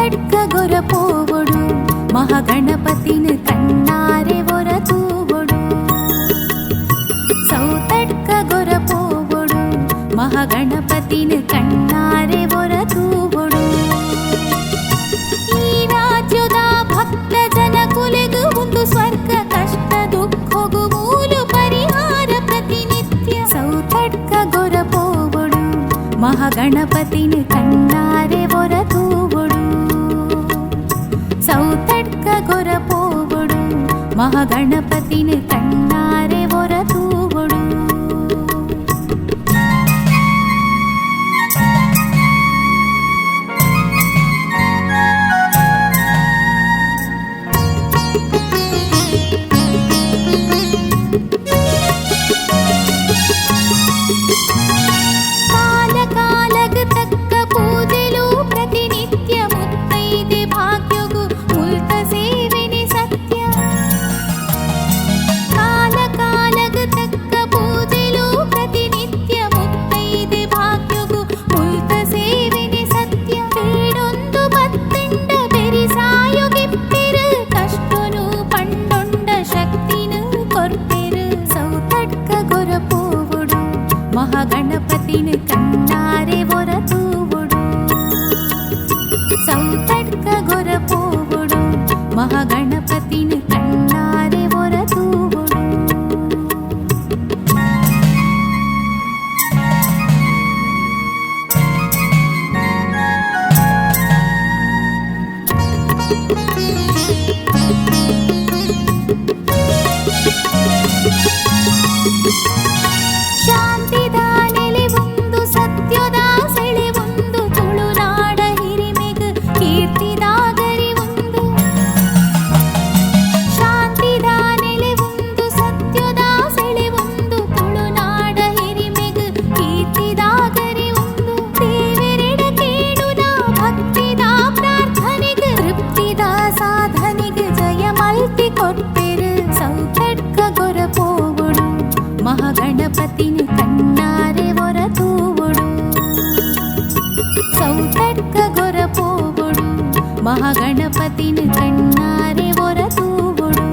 ಸೌತಡ್ಕ ಗೊರಪೋವೊಡು ಮಹಾಗಣಪತಿನ ಕಣ್ಣಾರೆ ಒರತೂವೊಡು ಸೌತಡ್ಕ ಗೊರಪೋವೊಡು ಮಹಾಗಣಪತಿನ ಕಣ್ಣಾರೆ ಒರತೂವೊಡು ಈ ರಾಜ್ಯದ ಭಕ್ತ ಜನ ಕುಲೆಗು ಒಂದು ಸ್ವರ್ಗ ಕಷ್ಟ ದುಃಖಗು ಮೂಲ ಪರಿಹಾರ ಪ್ರತಿನಿತ್ಯ ಸೌತಡ್ಕ ಗೊರಪೋವೊಡು ಮಹಾಗಣಪತಿನ ಕಣ್ಣಾರೆ ಒರತೂವೊಡು ಸೌತಡ್ಕ ಗೊರಪೋವೊಡು ಮಹಾಗಣಪತಿನ ಕಣ್ಣಾರೆ ಒರತೂವೊಡು ಮಹಾಗಣಪತಿನ ಕಣ್ಣಾರೆ ಒರತೂವೊಡು ಸೌತಡ್ಕ ಗೊರಪೋವೊಡು ಮಹಾಗಣಪತಿನ ಕಣ್ಣಾರೆ ಒರತೂವೊಡು ಸೌತಡ್ಕ ಗೊರಪೋವೊಡು ಮಹಾಗಣಪತಿನ ಕಣ್ಣಾರೆ ಒರತೂವೊಡು ಸೌತಡ್ಕ ಗೊರಪೋವೊಡು ಮಹಾಗಣಪತಿನ ಕಣ್ಣಾರೆ ಒರತೂವೊಡು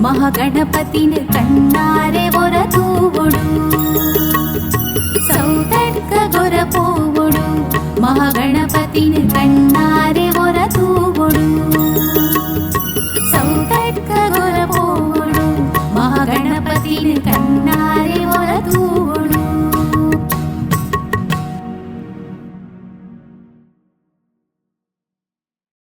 ಮಹಾಗಣಪತಿನ ಕಣ್ಣಾರೆ ಒರತೂವೊಡು ಸೌತಡ್ಕ ಗೊರಪೋವೊಡು ಮಹಾಗಣಪತಿನ